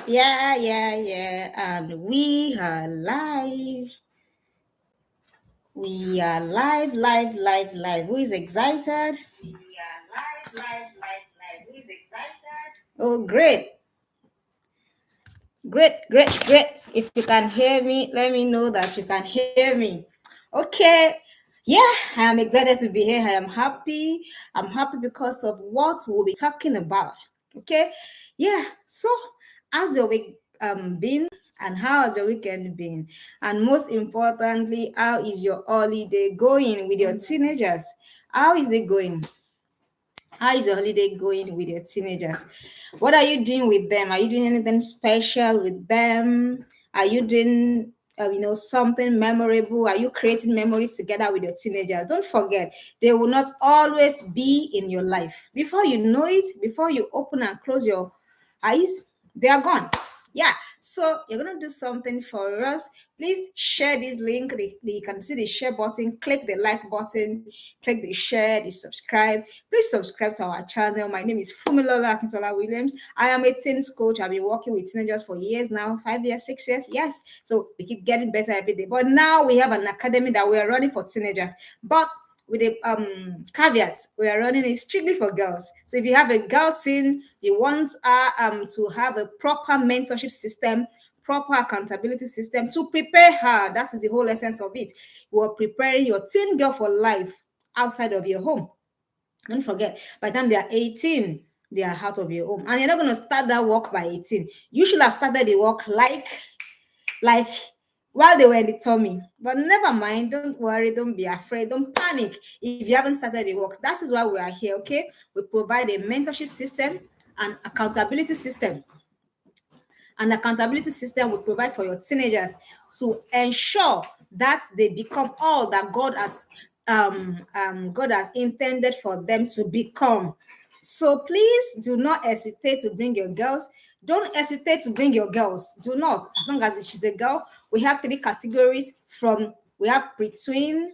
Yeah. And we are live. We are live. Who is excited? We are live. Who is excited? Oh, great. Great. If you can hear me, let me know that you can hear me. Okay. Yeah, I am excited to be here. I am happy. I'm happy because of what we'll be talking about. Okay. Yeah. So, how's your week been? And how has your weekend been? And most importantly, how is your holiday going with your teenagers? How is it going? How is your holiday going with your teenagers? What are you doing with them? Are you doing anything special with them? Are you doing something memorable? Are you creating memories together with your teenagers? Don't forget, they will not always be in your life. Before you know it, before you open and close your eyes, they are gone. Yeah, so you're gonna do something for us. Please share this link. You can see the share button, click the like button, click the share, the subscribe. Please subscribe to our channel. My name is Fumilola Akintola Williams. I am a teens coach. I've been working with teenagers for years now, 5 years, 6 years. Yes. So we keep getting better every day. But now we have an academy that we are running for teenagers. But with a caveat, we are running it strictly for girls. So if you have a girl teen, you want to have a proper mentorship system, proper accountability system to prepare her. That is the whole essence of it. You are preparing your teen girl for life outside of your home. Don't forget, by the time they are 18, they are out of your home. And you're not going to start that work by 18. You should have started the work like while they were in the tummy. But never mind, don't worry, don't be afraid, don't panic if you haven't started the work. That is why we are here, okay? We provide a mentorship system and accountability system. An accountability system will provide for your teenagers to ensure that they become all that God has intended for them to become. So please do not hesitate to bring your girls. Don't hesitate to bring your girls. Do not. As long as she's a girl, we have 3 categories. We have pre-tween.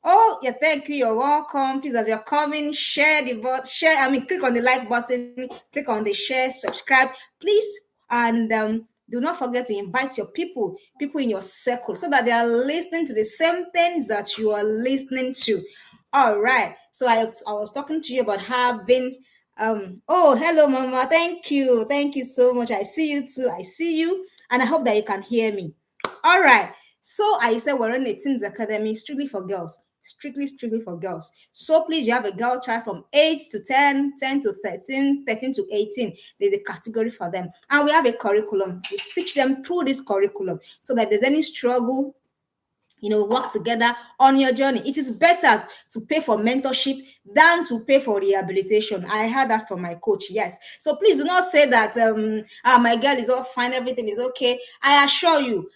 Oh, yeah, thank you. You're welcome. Please, as you're coming, share the button, click on the like button, click on the share, subscribe, please. And do not forget to invite your people in your circle, so that they are listening to the same things that you are listening to. All right. So I was talking to you about having oh, hello, Mama. Thank you. Thank you so much. I see you too. I see you. And I hope that you can hear me. All right. So I said we're running a teens academy strictly for girls. Strictly for girls. So please, you have a girl child from 8 to 10, 10 to 13, 13 to 18. There's a category for them. And we have a curriculum. We teach them through this curriculum, so that if there's any struggle, work together on your journey. It is better to pay for mentorship than to pay for rehabilitation. I heard that from my coach. Yes. So please do not say that my girl is all fine, everything is okay. I assure you,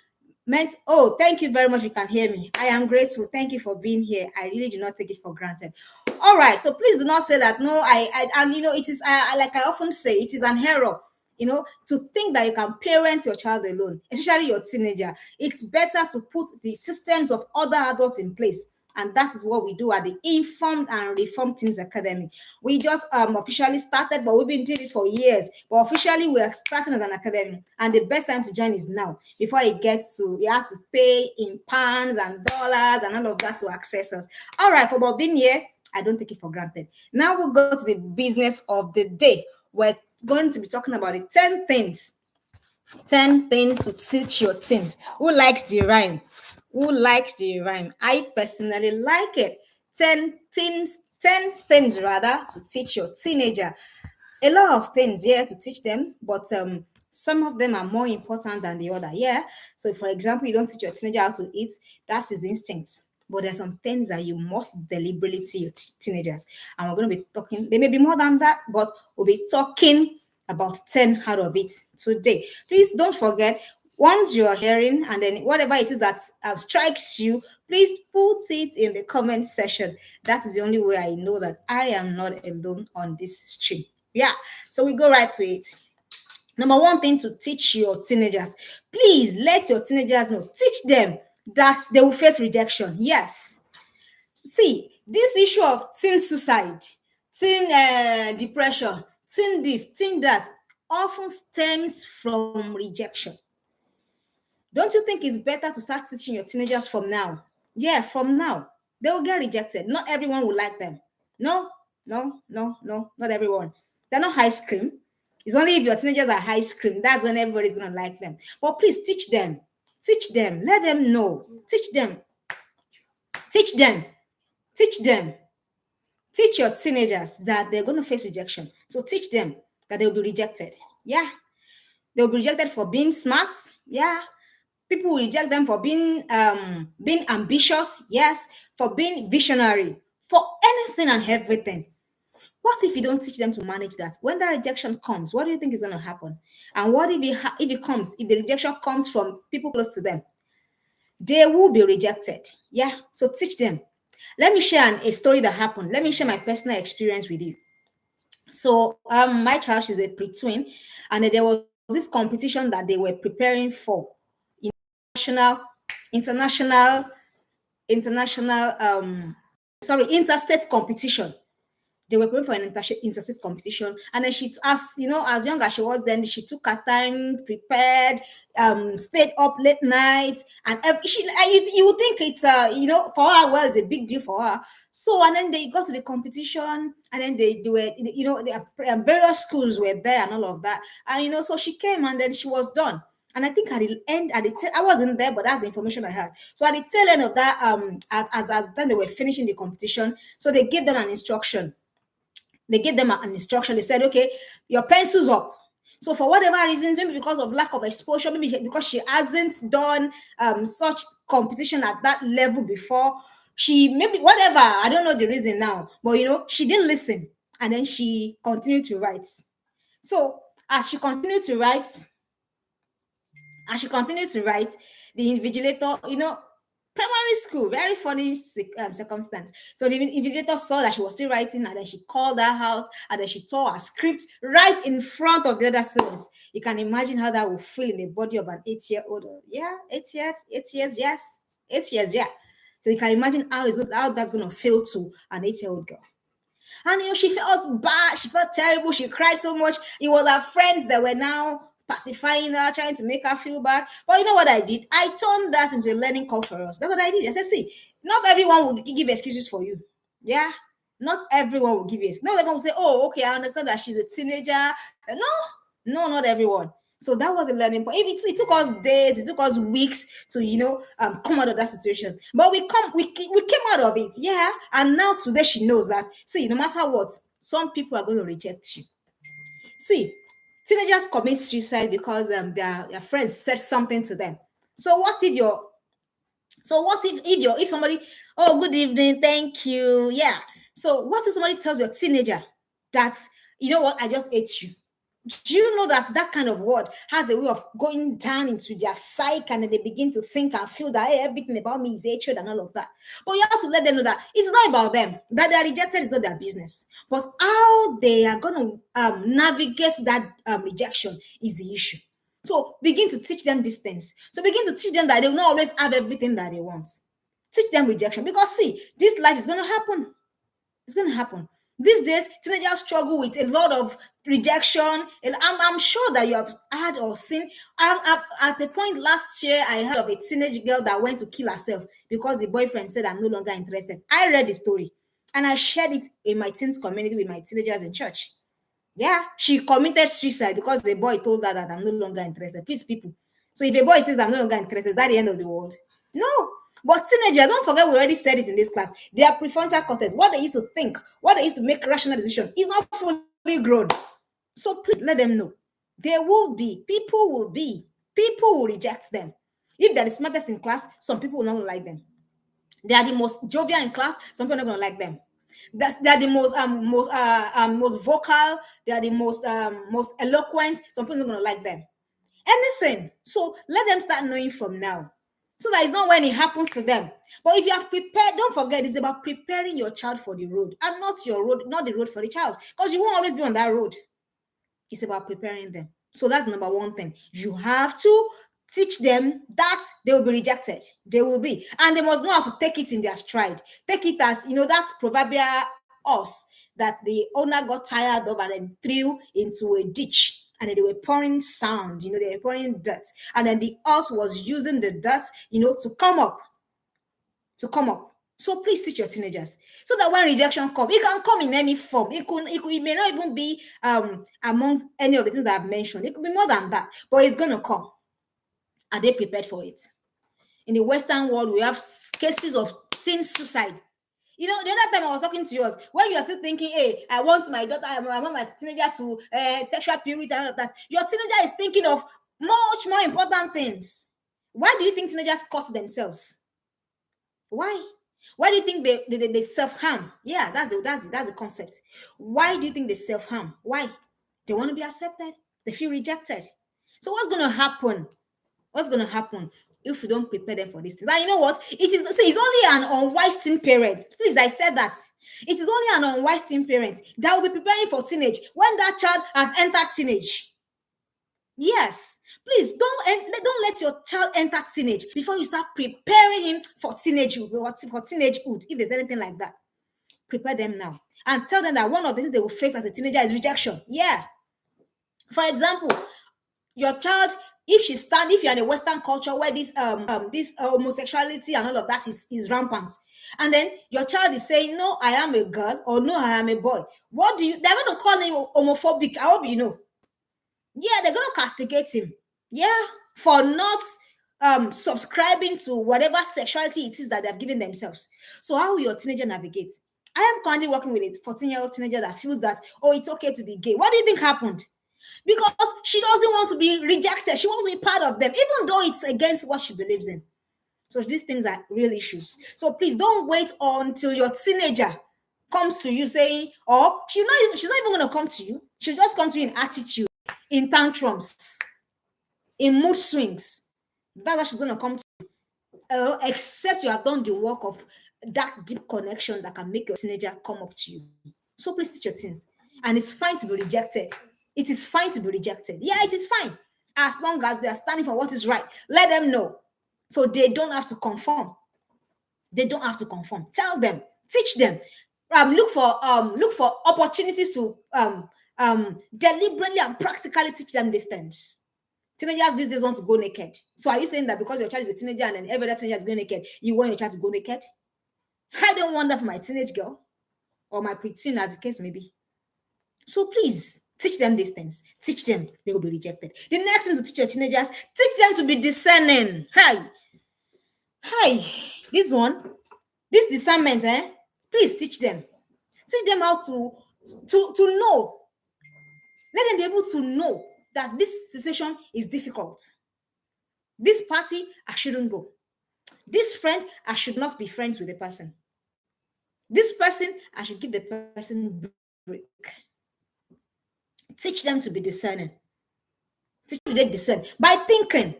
thank you very much. You can hear me. I am grateful. Thank you for being here. I really do not take it for granted. All right. So please do not say that. No, it is like I often say, it is an error. To think that you can parent your child alone, especially your teenager. It's better to put the systems of other adults in place. And that is what we do at the Informed and Reformed Teens Academy. We just officially started, but we've been doing this for years. But officially, we are starting as an academy. And the best time to join is now. Before it gets to, you have to pay in pounds and dollars and all of that to access us. All right, for about being here, I don't take it for granted. Now we'll go to the business of the day. We're going to be talking about the 10 things to teach your teens. Who likes the rhyme? I personally like it. 10 things rather to teach your teenager. A lot of things here to teach them, but some of them are more important than the other. Yeah. So, for example, you don't teach your teenager how to eat. That is instinct. But there's some things that you must deliberately teach your teenagers. And we're going to be talking, there may be more than that, but we'll be talking about 10 out of it today. Please don't forget, once you're hearing, and then whatever it is that strikes you, please put it in the comment section. That is the only way I know that I am not alone on this stream. Yeah, so we go right to it. Number one thing to teach your teenagers, please let your teenagers know, teach them that they will face rejection. Yes. See, this issue of teen suicide, teen depression, teen this, teen that, often stems from rejection. Don't you think it's better to start teaching your teenagers from now? Yeah, from now. They will get rejected. Not everyone will like them. No, no, no, no, not everyone. They're not ice cream. It's only if your teenagers are ice cream, that's when everybody's gonna like them. But please teach them. Teach them. Let them know. Teach them. Teach them. Teach them. Teach your teenagers that they're going to face rejection. So teach them that they'll be rejected. Yeah. They'll be rejected for being smart. Yeah. People will reject them for being ambitious. Yes. For being visionary. For anything and everything. What if you don't teach them to manage that? When the rejection comes, what do you think is going to happen? And what if if the rejection comes from people close to them? They will be rejected. Yeah. So teach them. Let me share a story that happened. Let me share my personal experience with you. So my child, she's a pre-twin, and there was this competition that they were preparing for, international, international, international, interstate competition. They were preparing for an interstate competition, and then she, as young as she was then, she took her time, prepared, stayed up late night, and you would think it's for her, well, it's a big deal for her. So, and then they got to the competition, and then they were, various schools were there and all of that, and so she came, and then she was done. And I think at the end, I wasn't there, but that's the information I had. So at the tail end of that, as the time they were finishing the competition, so they gave them an instruction. They gave them an instruction. They said, okay, your pencils up. So for whatever reasons, maybe because of lack of exposure, maybe because she hasn't done such competition at that level before, she maybe whatever, I don't know the reason now, but she didn't listen, and then she continued to write. So as she continued to write, the invigilator, primary school, very funny circumstance. So the invigilator saw that she was still writing, and then she called her out, and then she tore her script right in front of the other students. You can imagine how that would feel in the body of an 8-year-old. Yeah, 8 years, yes. 8 years, yeah. So you can imagine how that's going to feel to an 8-year-old girl. And she felt bad, she felt terrible, she cried so much. It was her friends that were now pacifying her, trying to make her feel bad. But you know what I did? I turned that into a learning curve for us. That's what I did. I said, see, not everyone will give excuses for you. Yeah. Not everyone will give you excuses. Not everyone will say, oh, okay, I understand that she's a teenager. No, not everyone. So that was a learning point. It took us days, it took us weeks to come out of that situation. But we came out of it, yeah. And now today she knows that. See, no matter what, some people are going to reject you. See, teenagers commit suicide because their friends said something to them. So what if somebody, oh, good evening, thank you, yeah. So what if somebody tells your teenager that, you know what, I just ate you? Do you know that kind of word has a way of going down into their psyche, and then they begin to think and feel that, hey, everything about me is hatred and all of that? But you have to let them know that it's not about them. That they are rejected is not their business. But how they are going to navigate that rejection is the issue. So begin to teach them these things. So begin to teach them that they will not always have everything that they want. Teach them rejection, because see, this life is going to happen. It's going to happen. These days, teenagers struggle with a lot of rejection. And I'm sure that you have heard or seen. At a point last year, I heard of a teenage girl that went to kill herself because the boyfriend said, I'm no longer interested. I read the story and I shared it in my teens community with my teenagers in church. Yeah, she committed suicide because the boy told her that I'm no longer interested. Please, people. So if a boy says I'm no longer interested, is that the end of the world? No. But teenagers, don't forget, we already said it in this class. Their prefrontal cortex, what they used to think, what they used to make rational decision, is not fully grown. So please let them know. People will reject them. If they're the smartest in class, some people will not like them. They are the most jovial in class, some people are not going to like them. They're the most vocal, they are the most eloquent, some people are not going to like them. Anything. So let them start knowing from now, so that it's not when it happens to them. But if you have prepared, don't forget, it's about preparing your child for the road, and not the road for the child, because you won't always be on that road. It's about preparing them. So that's number one thing. You have to teach them that they will be rejected. They will be. And they must know how to take it in their stride. Take it as, that's proverbial horse that the owner got tired of and then threw into a ditch. And then they were pouring sand, they were pouring dirt. And then the earth was using the dirt, to come up. So please teach your teenagers so that when rejection comes, it can come in any form. It may not even be amongst any of the things that I've mentioned. It could be more than that, but it's going to come. Are they prepared for it? In the Western world, we have cases of teen suicide. The other time I was talking to you, when you are still thinking, hey, I want my daughter, I want my teenager to sexual purity and all of that, your teenager is thinking of much more important things. Why do you think teenagers cut themselves? Why? Why do you think they self-harm? Yeah, that's the concept. Why do you think they self-harm? Why? They want to be accepted. They feel rejected. So what's going to happen? What's going to happen if we don't prepare them for these things? And you know what? It's only an unwise teen parent. Please, I said that. It is only an unwise teen parent that will be preparing for teenage when that child has entered teenage. Yes. Please don't let your child enter teenage before you start preparing him for teenagehood. If there's anything like that, prepare them now and tell them that one of the things they will face as a teenager is rejection. Yeah. For example, your child, if you're in a Western culture where this homosexuality and all of that is rampant, and then your child is saying, no, I am a girl, or no, I am a boy, they're going to call him homophobic. I hope you know. Yeah, they're going to castigate him. Yeah, for not subscribing to whatever sexuality it is that they've given themselves. So how will your teenager navigate? I am currently working with a 14-year-old teenager that feels that, it's okay to be gay. What do you think happened? Because she doesn't want to be rejected. She wants to be part of them, even though it's against what she believes in. So these things are real issues. So please don't wait until your teenager comes to you saying, or she's not even going to come to you. She'll just come to you in attitude, in tantrums, in mood swings. That's what she's going to come to you. Except you have done the work of that deep connection that can make your teenager come up to you. So please teach your teens. And it's fine to be rejected. It is fine to be rejected. Yeah, it is fine. As long as they are standing for what is right. Let them know. So they don't have to conform. They don't have to conform. Tell them. Teach them. Look for opportunities to deliberately and practically teach them these things. Teenagers these days want to go naked. So are you saying that because your child is a teenager and then every other teenager is going naked, you want your child to go naked? I don't want that for my teenage girl or my preteen, as the case may be. So please, teach them these things. Teach them, they will be rejected. The next thing to teach your teenagers, teach them to be discerning. Hi. This discernment, please teach them. Teach them how to know. Let them be able to know that this situation is difficult. This party, I shouldn't go. This friend, I should not be friends with the person. This person, I should give the person break. Teach them to be discerning. Teach them to discern by thinking,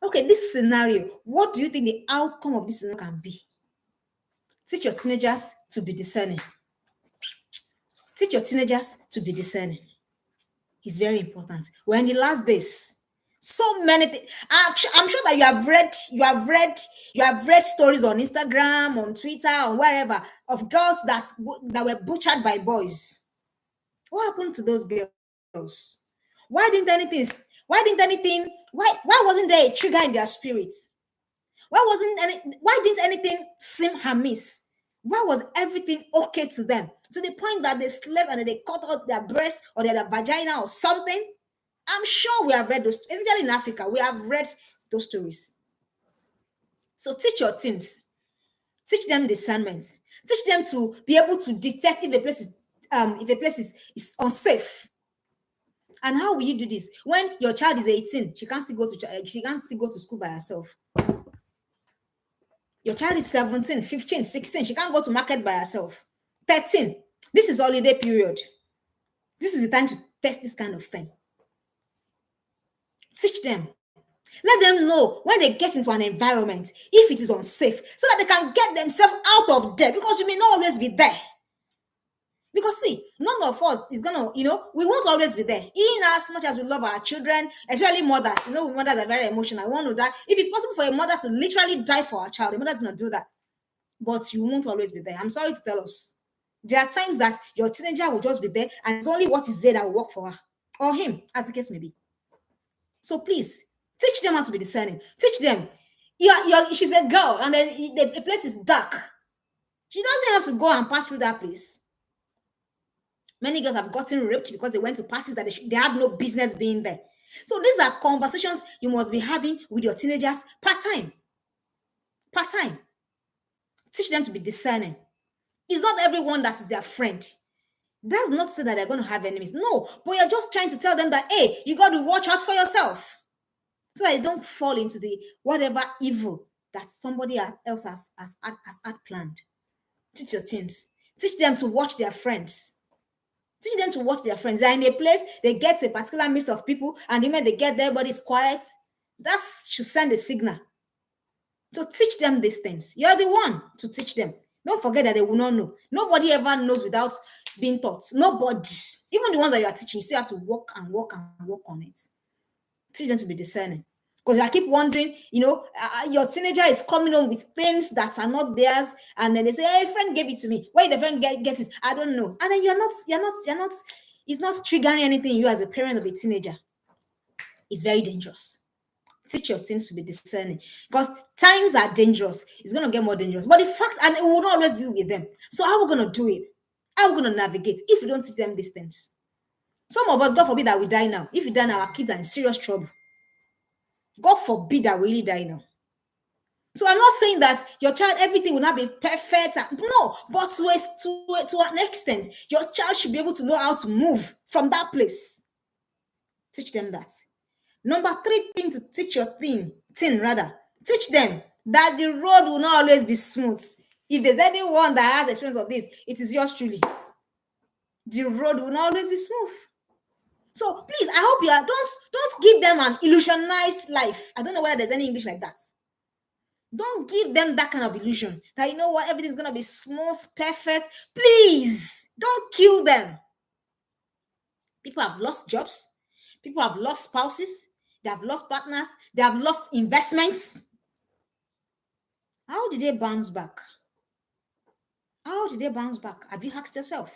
okay, this scenario, what do you think the outcome of this scenario can be? Teach your teenagers to be discerning. Teach your teenagers to be discerning. It's very important. We're in the last days. So many things. I'm sure that you have read stories on Instagram, on Twitter, or wherever of girls that were butchered by boys. What happened to those girls? Why wasn't there a trigger in their spirit? Why didn't anything seem amiss? Why was everything okay to them? To the point that they slept and they cut out their breast or their vagina or something? I'm sure we have read those, especially in Africa, we have read those stories. So teach your teens. Teach them discernment. Teach them to be able to detect if a place is unsafe. And how will you do this? When your child is 18, she can't still go to school by herself. Your child is 17, 15, 16. She can't go to market by herself. 13. This is holiday period. This is the time to test this kind of thing. Teach them. Let them know when they get into an environment, if it is unsafe, so that they can get themselves out of there, because you may not always be there. Because see, none of us is gonna, we won't always be there. In as much as we love our children, especially mothers, mothers are very emotional. I want to die. If it's possible for a mother to literally die for her child, a mother's gonna do that. But you won't always be there. I'm sorry to tell us. There are times that your teenager will just be there, and it's only what is there that will work for her or him, as the case may be. So please teach them how to be discerning. Teach them. She's a girl, and then the place is dark. She doesn't have to go and pass through that place. Many girls have gotten raped because they went to parties that they had no business being there. So these are conversations you must be having with your teenagers part-time. Part-time. Teach them to be discerning. It's not everyone that is their friend. Does not say that they're going to have enemies. No, but you're just trying to tell them that, hey, you got to watch out for yourself. So that you don't fall into the whatever evil that somebody else has had planned. Teach your teens. Teach them to watch their friends. Teach them to watch their friends. They're in a place, they get to a particular midst of people, and the minute they get there, everybody's quiet. That should send a signal. So teach them these things. You're the one to teach them. Don't forget that they will not know. Nobody ever knows without being taught. Nobody. Even the ones that you are teaching, you still have to work on it. Teach them to be discerning. Because I keep wondering, your teenager is coming home with things that are not theirs, and then they say, "Hey, friend gave it to me. Where did the friend get it? I don't know." And then you're not. It's not triggering anything in you as a parent of a teenager. It's very dangerous. Teach your teens to be discerning, because times are dangerous. It's going to get more dangerous. But the fact, and it will not always be with them. So how are we going to do it? How are we going to navigate if we don't teach them these things? Some of us, God forbid that we die now. If we die now, our kids are in serious trouble. God forbid that we really die now. So I'm not saying that your child, everything will not be perfect. No, but to an extent, your child should be able to know how to move from that place. Teach them that. Number 3 thing to teach your teen, teach them that the road will not always be smooth. If there's anyone that has experience of this, it is yours truly. The road will not always be smooth. So please, I hope you are don't give them an illusionized life. I don't know whether there's any English like that. Don't give them that kind of illusion that you know what, everything's gonna be smooth, perfect. Please don't kill them. People have lost jobs, people have lost spouses, they have lost partners, they have lost investments. How did they bounce back? How did they bounce back? Have you asked yourself?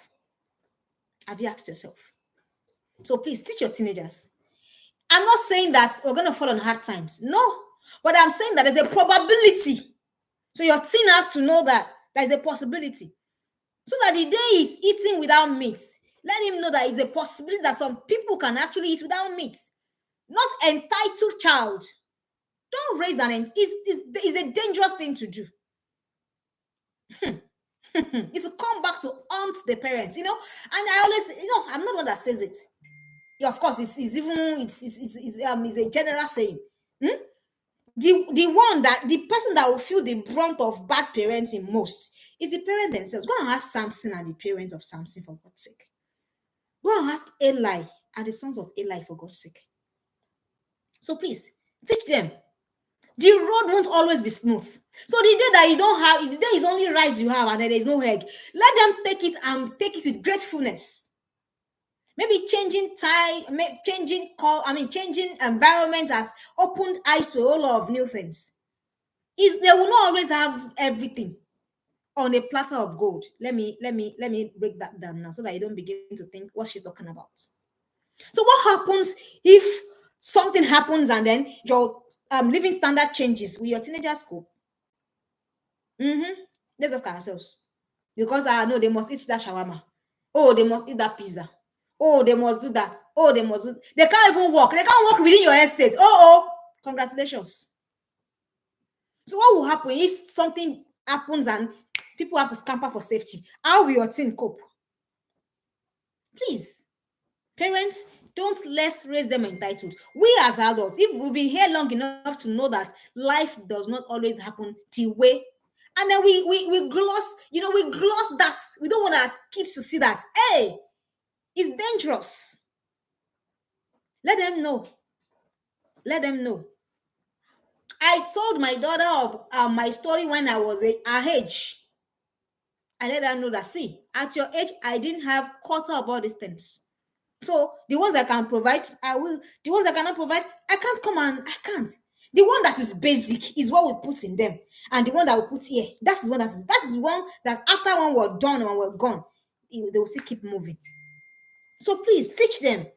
So please teach your teenagers. I'm not saying that we're going to fall on hard times. No. But I'm saying that there's a probability. So your teen has to know that there's a possibility. So that the day he's eating without meat, let him know that it's a possibility that some people can actually eat without meat. Not entitled child. Don't raise it's a dangerous thing to do. It's to come back to haunt the parents, and I always, I'm not one that says it. Yeah, of course, it's a general saying. The person that will feel the brunt of bad parenting most is the parent themselves. Go and ask Samson and the parents of Samson, for God's sake. Go and ask Eli and the sons of Eli, for God's sake. So please teach them. The road won't always be smooth. So the day that you don't have, the day is only rice you have and there is no egg, let them take it and take it with gratefulness. Maybe changing environment has opened eyes to a whole lot of new things. They will not always have everything on a platter of gold. Let me break that down now so that you don't begin to think what she's talking about. So what happens if something happens and then your living standard changes? Will your teenagers cope? Let's ask ourselves. Because I know they must eat that shawarma. Oh, they must eat that pizza. Oh, they must do that. Oh, they can't even walk. They can't walk within your estate. Oh, congratulations. So what will happen if something happens and people have to scamper for safety? How will your teen cope? Please, parents, let's raise them entitled. We as adults, if we've been here long enough to know that life does not always happen till way, and then we gloss that. We don't want our kids to see that. Hey, it's dangerous. Let them know. I told my daughter of my story when I was her age. I let her know that, see, at your age, I didn't have quarter of all these things. So the ones I can provide, I will. The ones I cannot provide, I can't. The one that is basic is what we put in them. And the one that we put here, that is one that after one we're done and we're gone, they will still keep moving. So please teach them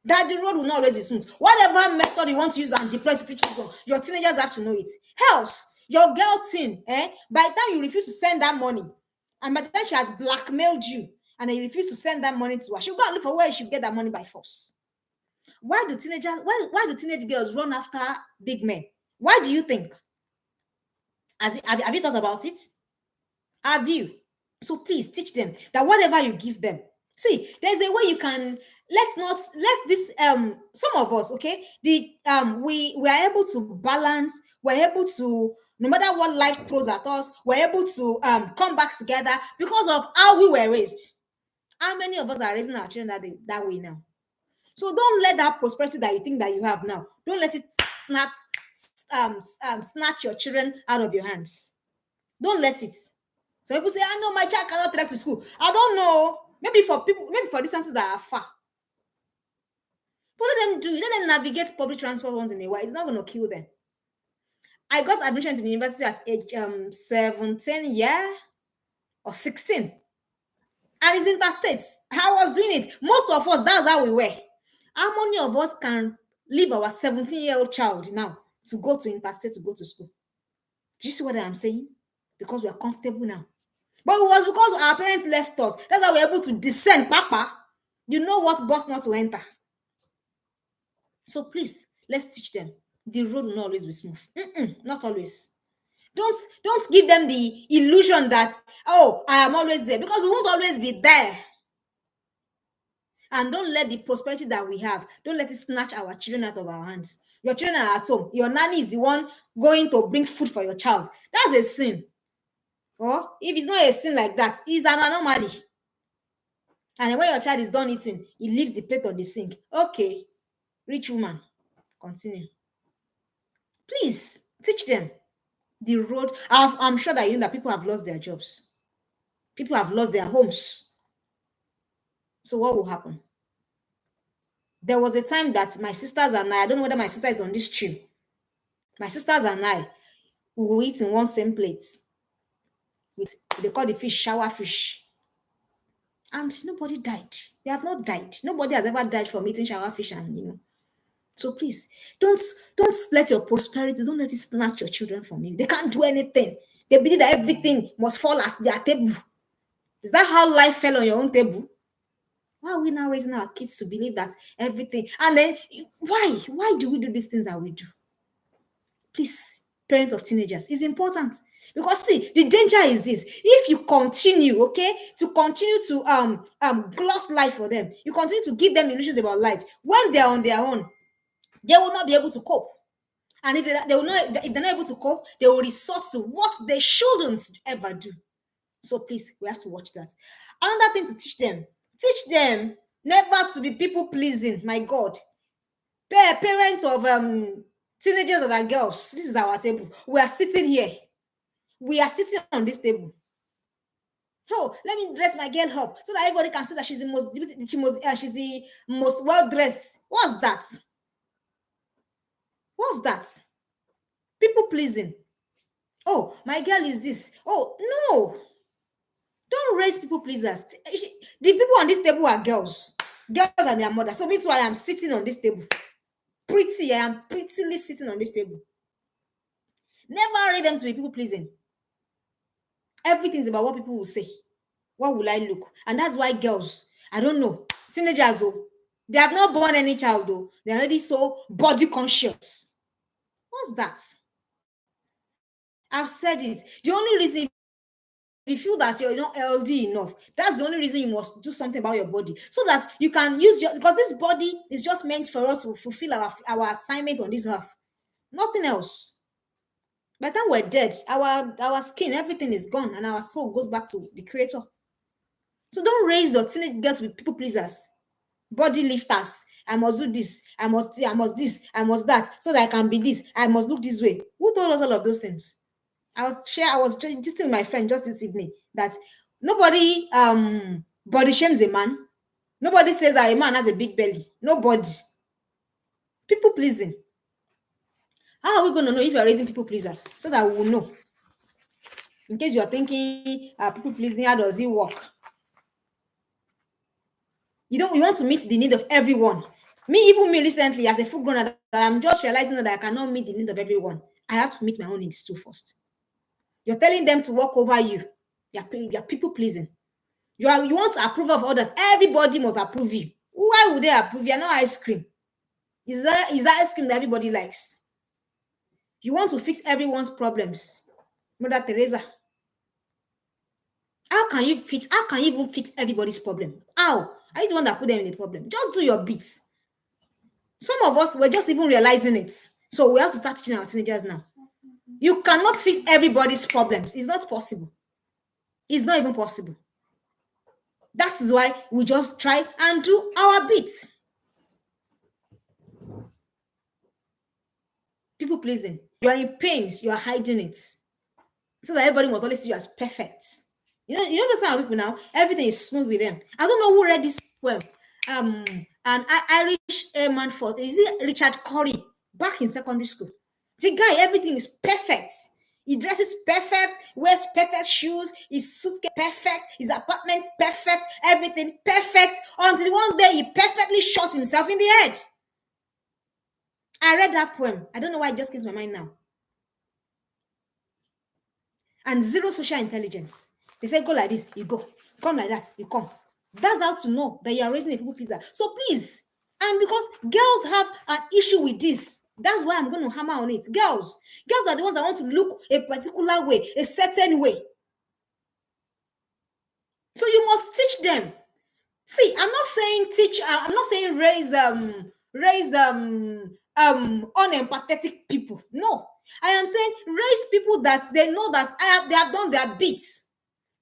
That the road will not always be smooth. Whatever method you want to use and deploy to teach your teenagers have to know it. Else, your girl teen, by the time you refuse to send that money, and by the time she has blackmailed you, and then you refuse to send that money to her, she'll go and look for where she'll get that money by force. Why do teenage girls run after big men? Why do you think? Have you thought about it? Have you? So please teach them that whatever you give them. See, there's a way you can let this some of us, okay, the we are able to balance, we're able to, no matter what life throws at us, we're able to come back together because of how we were raised. How many of us are raising our children that way now? So don't let that prosperity that you think that you have now, don't let it snatch your children out of your hands. Don't let it. So people say, I know my child cannot trek to school. I don't know. Maybe for people, maybe for distances that are far. But let them navigate public transport once in a while. It's not going to kill them. I got admission to the university at age 17, yeah, or 16. And it's interstate. I was doing it. Most of us, that's how we were. How many of us can leave our 17-year-old child now to go to interstate to go to school? Do you see what I'm saying? Because we are comfortable now. But it was because our parents left us. That's how we're able to descend. Papa, you know what bus not to enter. So please, let's teach them. The road will not always be smooth. Not always. Don't give them the illusion that, oh, I am always there, because we won't always be there. And don't let the prosperity that we have, don't let it snatch our children out of our hands. Your children are at home. Your nanny is the one going to bring food for your child. That's a sin. Or if it's not a sin like that, it's an anomaly. And when your child is done eating, he leaves the plate on the sink. Okay, rich woman, continue. Please teach them the road. I'm sure that you know that people have lost their jobs. People have lost their homes. So what will happen? There was a time that my sisters and I don't know whether my sister is on this stream. My sisters and I, we will eat in one same plate. They call the fish shower fish. And nobody died. They have not died. Nobody has ever died from eating shower fish, and So please, don't let your prosperity, don't let it snatch your children from you. They can't do anything. They believe that everything must fall at their table. Is that how life fell on your own table? Why are we now raising our kids to believe that everything? And then why do we do these things that we do? Please, parents of teenagers, it's important. Because see, the danger is this: if you continue, to gloss life for them, you continue to give them illusions about life. When they're on their own, they will not be able to cope. And if they're not able to cope, they will resort to what they shouldn't ever do. So please, we have to watch that. Another thing to teach them never to be people pleasing. My God, parents of teenagers and girls, this is our table. We are sitting here. We are sitting on this table. Oh, let me dress my girl up so that everybody can see that she's the most well dressed. What's that? What's that? People pleasing. Oh, my girl is this. Oh, no. Don't raise people pleasers. The people on this table are girls. Girls and their mothers. So me too, I am sitting on this table. I am prettily sitting on this table. Never raise them to be people pleasing. Everything's about what people will say. What will I look? And that's why girls, I don't know, teenagers, they have not born any child, though. They're already so body conscious. What's that? I've said it. The only reason you feel that you're not healthy enough, that's the only reason you must do something about your body, so that you can use because this body is just meant for us to fulfill our assignment on this earth. Nothing else. By the time we're dead, our skin, everything is gone, and our soul goes back to the creator. So don't raise your teenage girls with people pleasers, body lifters. I must do this, I must this, I must that, so that I can be this, I must look this way. Who told us all of those things? I was just telling my friend just this evening that nobody body shames a man. Nobody says that a man has a big belly. Nobody. People pleasing. How are we going to know if you are raising people pleasers? So that we will know. In case you are thinking, people pleasing, how does it work? You want to meet the need of everyone. Even me recently, as a full grown adult, I'm just realizing that I cannot meet the need of everyone. I have to meet my own needs too first. You're telling them to walk over you. You're people pleasing. You want approval of others. Everybody must approve you. Why would they approve? You're not ice cream. Is that ice cream that everybody likes? You want to fix everyone's problems. Mother Teresa. How can you even fix everybody's problem? How? Are you the one that put them in the problem? Just do your bit. Some of us, we're just even realizing it. So we have to start teaching our teenagers now. You cannot fix everybody's problems. It's not possible. It's not even possible. That is why we just try and do our bit. People pleasing. You are in pains, you are hiding it. So that everybody must always see you as perfect. You know those kind of people now, everything is smooth with them. I don't know who read this poem. An Irish man for is it Richard Curry back in secondary school. The guy, everything is perfect. He dresses perfect, wears perfect shoes, his suitcase perfect, his apartment perfect, everything perfect. Until one day he perfectly shot himself in the head. I read that poem. I don't know why it just came to my mind now. And zero social intelligence. They say go like this, you go. Come like that, you come. That's how to know that you are raising a people pleaser. So please, and because girls have an issue with this, that's why I'm going to hammer on it. Girls are the ones that want to look a particular way, a certain way. So you must teach them. See, I'm not saying teach. I'm not saying raise unempathetic people. No, I am saying raise people that they know that they have done their bits.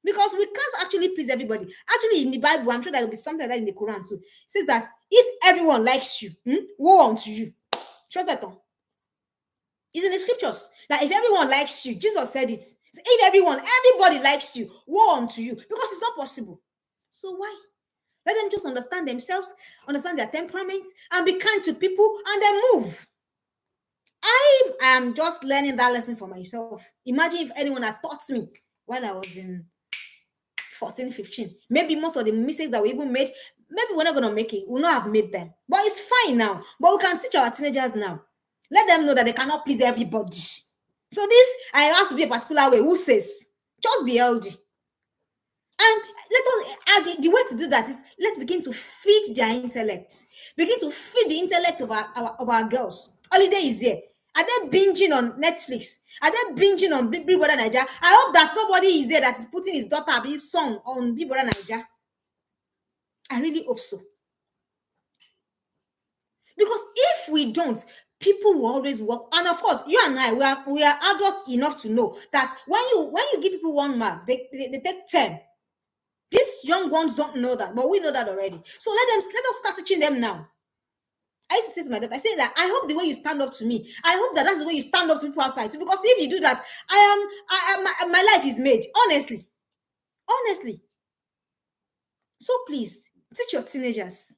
Because we can't actually please everybody. Actually, in the Bible, I'm sure there will be something like that in the Quran too. It says that if everyone likes you, woe unto you. Shut that down. It's in the scriptures. That if everyone likes you, Jesus said it. If everybody likes you, woe unto you. Because it's not possible. So why? Let them just understand themselves, understand their temperament, and be kind to people, and then move. I am just learning that lesson for myself. Imagine if anyone had taught me while I was in 14, 15. Maybe most of the mistakes that we even made, maybe we're not going to make it. We'll not have made them. But it's fine now. But we can teach our teenagers now. Let them know that they cannot please everybody. So this, I have to be a particular way. Who says? Just be healthy. And let us add the way to do that is let's begin to feed their intellect. Begin to feed the intellect of our girls. Holiday is here. Are they binging on Netflix? Are they binging on Big Brother Naija? I hope that nobody is there that is putting his daughter or his son on Big Brother Naija. I really hope so. Because if we don't, people will always work. And of course, you and I, we are adults enough to know that when you give people 1 mark, they take 10. These young ones don't know that, but we know that already. So let us start teaching them now. I used to say to my daughter, I say that I hope the way you stand up to me, I hope that that's the way you stand up to people outside too. Because if you do that, my life is made. Honestly. So please teach your teenagers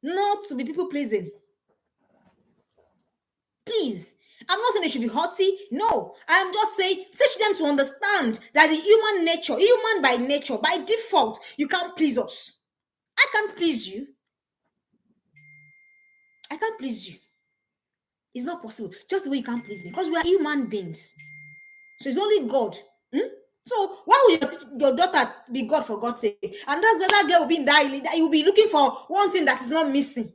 not to be people pleasing. Please. I'm not saying they should be haughty. No, I'm just saying teach them to understand that the human by nature, by default, you can't please us. I can't please you. I can't please you. It's not possible. Just the way you can't please me. Because we are human beings. So it's only God. So why would your daughter be God for God's sake? And that's where that girl will be in that you will be looking for one thing that is not missing.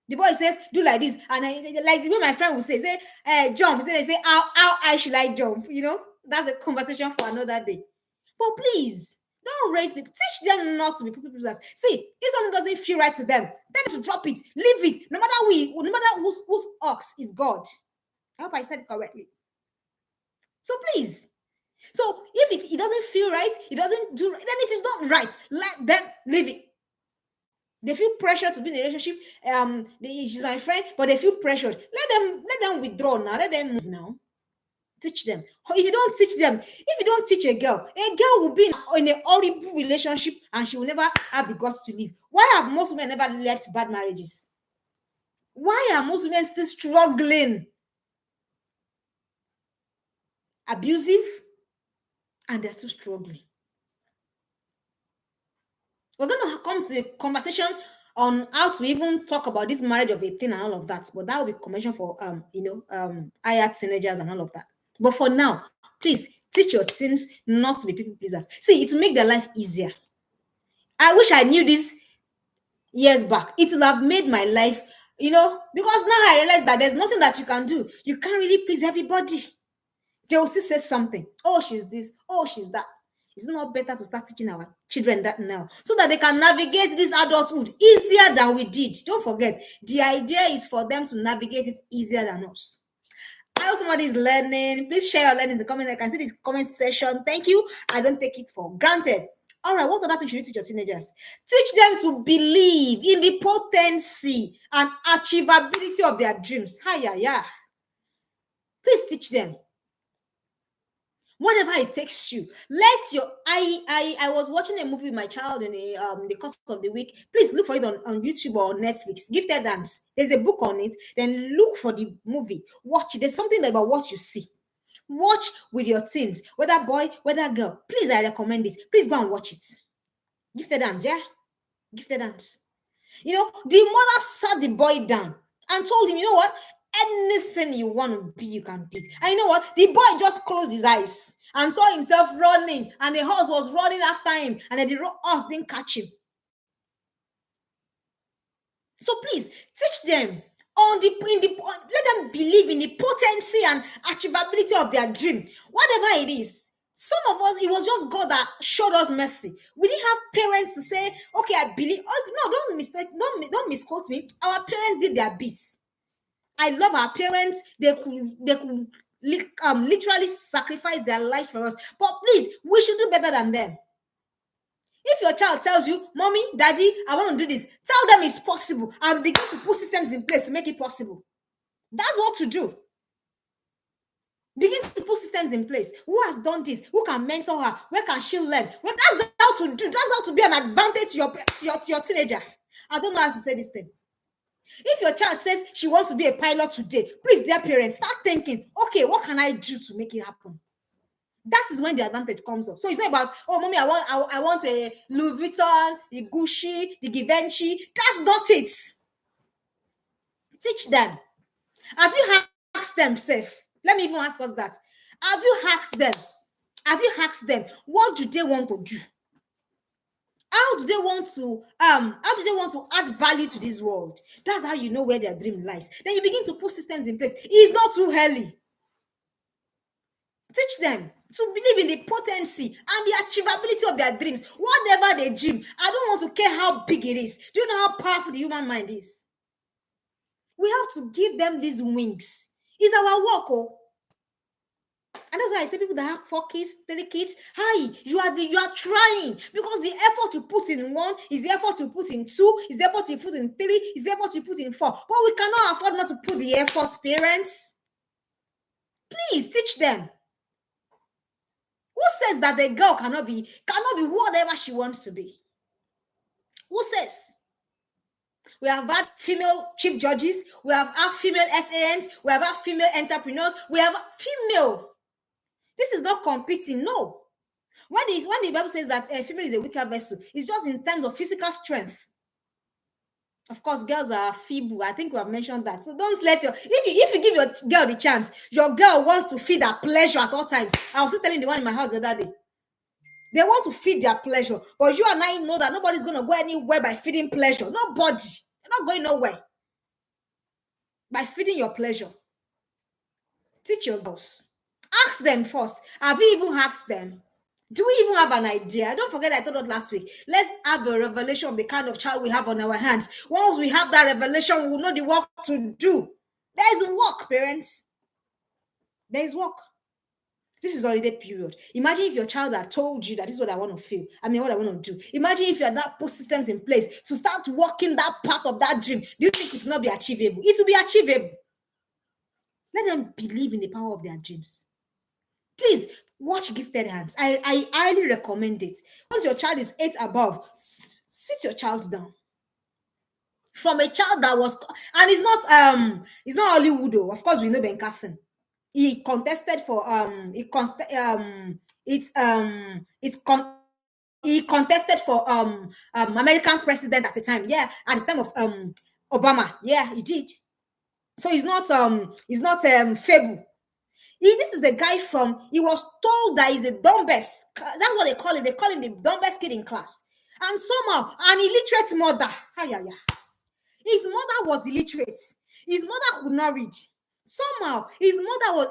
The boy says, do like this. And like the way my friend will say, jump. They say, how high should I jump? That's a conversation for another day. But please, don't raise people. Teach them not to be people pleasers. See, if something doesn't feel right to them, tell them to drop it, leave it. No matter whose ox is God. I hope I said it correctly. So please. So if it doesn't feel right, it doesn't do right, then it is not right. Let them leave it. They feel pressure to be in a relationship. She's my friend, but they feel pressured. Let them withdraw now. Let them move now. Teach them. If you don't teach a girl will be in a horrible relationship and she will never have the guts to leave. Why have most women never left bad marriages? Why are most women still struggling? Abusive, and they're still struggling. We're going to come to a conversation on how to even talk about this marriage of a thing and all of that. But that will be convention for higher teenagers and all of that. But for now, please teach your teens not to be people pleasers. See, it will make their life easier. I wish I knew this years back. It would have made my life, because now I realize that there's nothing that you can do. You can't really please everybody. They will still say something. Oh, she's this. Oh, she's that. Is it not better to start teaching our children that now so that they can navigate this adulthood easier than we did? Don't forget, the idea is for them to navigate it easier than us. I hope somebody is learning. Please share your learning in the comments. I can see this comment section. Thank you. I don't take it for granted. All right, what other thing should you teach your teenagers? Teach them to believe in the potency and achievability of their dreams. Hiya. Please teach them. Whatever it takes you, let your I was watching a movie with my child in the course of the week. Please look for it on YouTube or Netflix. Gifted Dance. There's a book on it. Then look for the movie. Watch it. There's something about what you see. Watch with your teens, whether boy, whether girl. Please, I recommend it. Please go and watch it. Gifted Dance, yeah? Gifted Dance. The mother sat the boy down and told him, you know what? Anything you want to be, you can be. And you know what? The boy just closed his eyes and saw himself running, and the horse was running after him, and then the horse didn't catch him. So please teach them let them believe in the potency and achievability of their dream, whatever it is. Some of us, it was just God that showed us mercy. We didn't have parents to say, okay, I believe. Oh, no, don't misquote me. Our parents did their bits. I love our parents. They could literally sacrifice their life for us. But please, we should do better than them. If your child tells you, mommy, daddy, I want to do this, tell them it's possible and begin to put systems in place to make it possible. That's what to do. Begin to put systems in place. Who has done this? Who can mentor her? Where can she learn? Well, that's how to do. That's how to be an advantage to your teenager. I don't know how to say this thing. If your child says she wants to be a pilot today, please, dear parents, start thinking, okay, what can I do to make it happen? That is when the advantage comes up. So it's not about, oh, mommy, I want a Louis Vuitton, the Gucci, the Givenchy. That's not it. Teach them. Have you asked them, safe? Let me even ask us that. Have you asked them? What do they want to do? How do they want to add value to this world? That's how you know where their dream lies. Then you begin to put systems in place. It's not too early. Teach them to believe in the potency and the achievability of their dreams. Whatever they dream, I don't want to care how big it is. Do you know how powerful the human mind is? We have to give them these wings. It's our work, oh. And that's why I say people that have 4 kids, 3 kids, hi, you are trying, because the effort you put in 1 is the effort you put in 2, is the effort you put in 3, is the effort you put in 4. But we cannot afford not to put the effort, parents. Please teach them. Who says that the girl cannot be whatever she wants to be? Who says? We have had female chief judges. We have had female SANs. We have had female entrepreneurs. We have female. This is not competing. No. When the Bible says that a female is a weaker vessel, it's just in terms of physical strength. Of course, girls are feeble. I think we have mentioned that. So don't let if you give your girl the chance, your girl wants to feed her pleasure at all times. I was still telling the one in my house the other day. They want to feed their pleasure. But you and I know that nobody's going to go anywhere by feeding pleasure. Nobody. They're not going nowhere by feeding your pleasure. Teach your girls. Ask them first. Have you even asked them? Do we even have an idea? Don't forget I told you last week. Let's have a revelation of the kind of child we have on our hands. Once we have that revelation, we will know the work to do. There is work, parents. There is work. This is holiday period. Imagine if your child had told you that this is what I want to feel. What I want to do. Imagine if you had not put systems in place to start working that part of that dream. Do you think it will not be achievable? It will be achievable. Let them believe in the power of their dreams. Please watch Gifted Hands. I highly recommend it. Once your child is 8 above, sit your child down. From a child that was, and it's not Hollywood though. Of course, we know Ben Carson. He contested for He contested for American president at the time. Yeah, at the time of Obama. Yeah, he did. So he's not Febu. This is a guy from, he was told that he's the dumbest. That's what they call him. They call him the dumbest kid in class. And somehow, an illiterate mother. His mother was illiterate. His mother could not read. Somehow, his mother was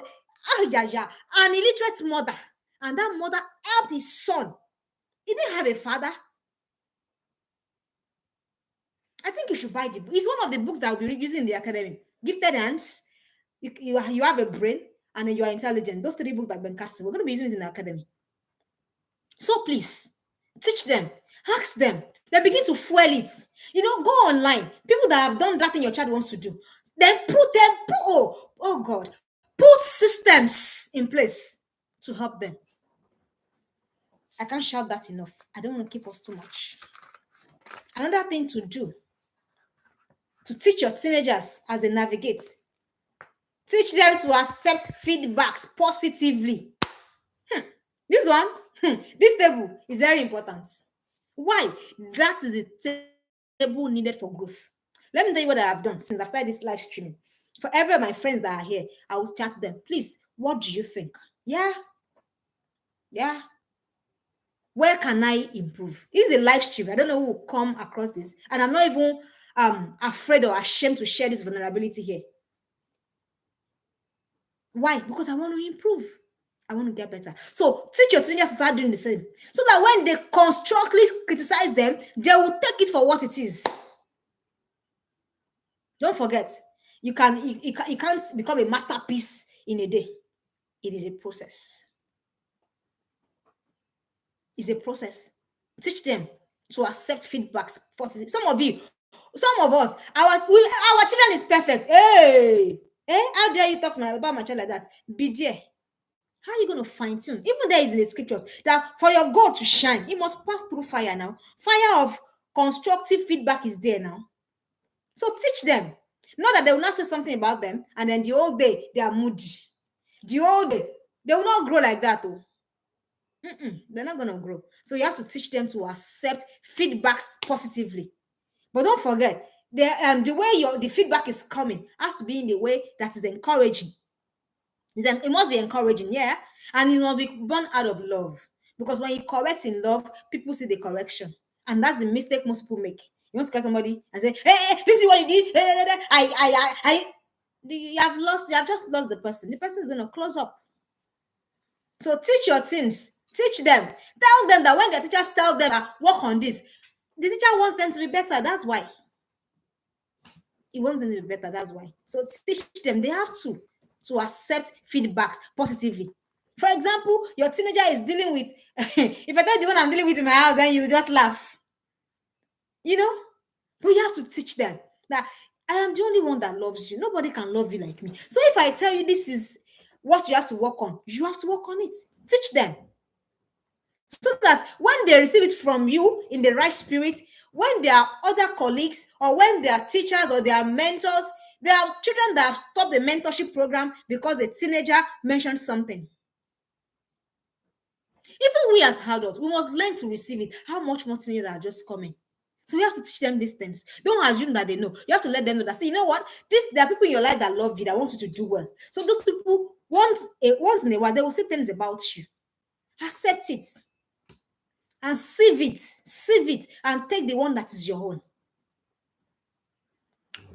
an illiterate mother. And that mother helped his son. He didn't have a father. I think you should buy the book. It's one of the books that will be using in the academy. Gifted Hands. You have a brain and you are intelligent. Those 3 books by Ben Carson. We're going to be using it in the academy. So please, teach them. Ask them. They begin to fuel it. Go online. People that have done that thing your child wants to do. Then oh God, put systems in place to help them. I can't shout that enough. I don't want to keep us too much. Another thing to do, to teach your teenagers as they navigate. Teach them to accept feedbacks positively. This one, this table is very important. Why? That is the table needed for growth. Let me tell you what I have done since I started this live streaming. For every of my friends that are here, I will chat them. Please, what do you think? Yeah. Where can I improve? This is a live stream. I don't know who will come across this. And I'm not even afraid or ashamed to share this vulnerability here. Why? Because I want to improve. I want to get better. So teach your teenagers to start doing the same. So that when they constructively criticize them, they will take it for what it is. Don't forget, you can't become a masterpiece in a day. It is a process. It's a process. Teach them to accept feedbacks. Some of us, our children is perfect. Hey, how dare you talk about my child like that? Be there. How are you going to fine tune? Even there is in the scriptures that for your God to shine, it must pass through fire now. Fire of constructive feedback is there now. So teach them. Not that they will not say something about them, and then the whole day they are moody. The whole day they will not grow like that, though. They're not going to grow. So you have to teach them to accept feedbacks positively. But don't forget, the way the feedback is coming has to be in the way that is encouraging. It must be encouraging, yeah, and it must be born out of love. Because when you correct in love, people see the correction, and that's the mistake most people make. You want to correct somebody and say, "Hey, this is what you did." You have just lost the person. The person is going to close up. So teach your teens, teach them, tell them that when the teachers tell them, work on this, the teacher wants them to be better. That's why. He wants them to be better. That's why. So teach them. They have to accept feedbacks positively. For example, your teenager is dealing with, if I tell you the one I'm dealing with in my house, then you just laugh. But you have to teach them that I am the only one that loves you. Nobody can love you like me. So if I tell you this is what you have to work on, you have to work on it. Teach them. So that when they receive it from you in the right spirit, when there are other colleagues or when there are teachers or there are mentors, there are children that have stopped the mentorship program because a teenager mentioned something. Even we as adults, we must learn to receive it. How much more teenagers are just coming? So we have to teach them these things. Don't assume that they know. You have to let them know that, say, you know what? There are people in your life that love you, that want you to do well. So those people, once in a while, they will say things about you. Accept it. And sieve it, and take the one that is your own.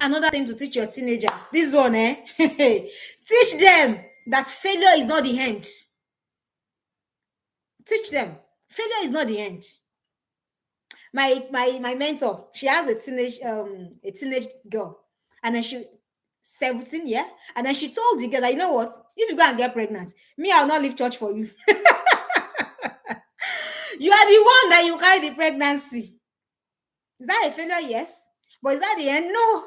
Another thing to teach your teenagers, this one, teach them that failure is not the end. Teach them failure is not the end. My mentor, she has a teenage girl, and then she 17, yeah, and then she told the girl that, you know what, if you go and get pregnant, me, I'll not leave church for you. You are the one that you carry the pregnancy. Is that a failure? Yes. But is that the end? No.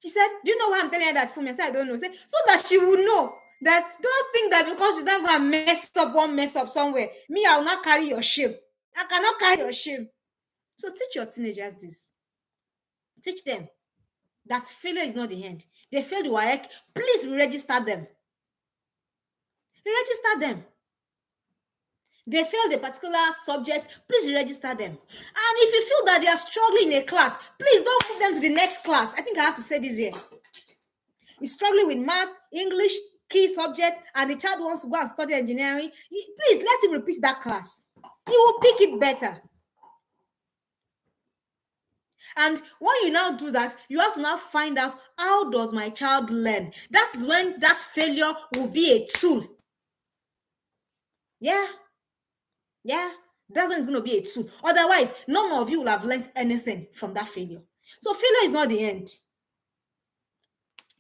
She said, do you know why I'm telling her that for me? I said, I don't know. Say, so that she will know that don't think that because you don't go and mess up somewhere, me, I will not carry your shame. I cannot carry your shame. So teach your teenagers this. Teach them that failure is not the end. They failed WAEC. Please re-register them. Re-register them. They failed a particular subject, please register them. And if you feel that they are struggling in a class, please don't move them to the next class. I think I have to say this here. You're struggling with maths, English, key subjects, and the child wants to go and study engineering, please let him repeat that class. He will pick it better. And when you now do that, you have to now find out, how does my child learn? That is when that failure will be a tool. Yeah. That one is going to be a tool. Otherwise, none of you will have learned anything from that failure. So failure is not the end.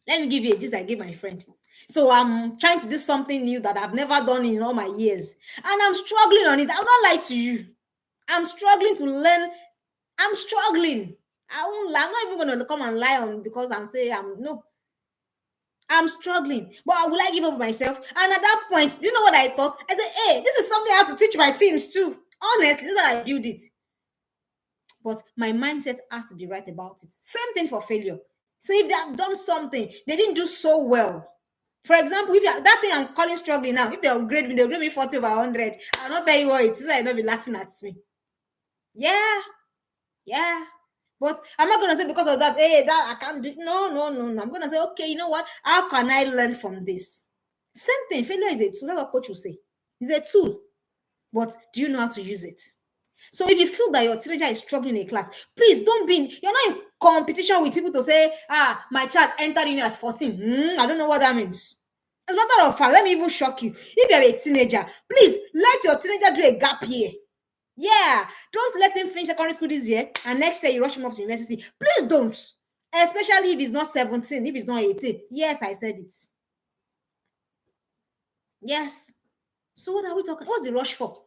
Let me give you a gist I gave my friend. So I'm trying to do something new that I've never done in all my years. And I'm struggling on it. I'll not lie to you. I'm struggling to learn. I'm struggling. I'm not even going to come and lie on because I'm saying I'm struggling. But will I give up myself? And at that point, do you know what I thought? I said, hey, this is something I have to teach my teams too. Honestly, this is how I build it. But my mindset has to be right about it. Same thing for failure. So if they have done something, they didn't do so well. For example, if that thing I'm calling struggling now, if they'll grade me 40 over 100. I'll not tell you what it is. I'll not be laughing at me. Yeah. But I'm not going to say because of that, hey, that I can't do. No. I'm going to say, okay, you know what? How can I learn from this? Same thing. Failure is a tool. That's what coach will say. It's a tool. But do you know how to use it? So if you feel that your teenager is struggling in a class, please don't you're not in competition with people to say, my child entered uni at 14. I don't know what that means. As a matter of fact, let me even shock you. If you're a teenager, please let your teenager do a gap year. Yeah, don't let him finish secondary school this year and next year you rush him off to university. Please don't. Especially if he's not 17, if he's not 18. Yes, I said it. Yes. So what are we talking? What's the rush for?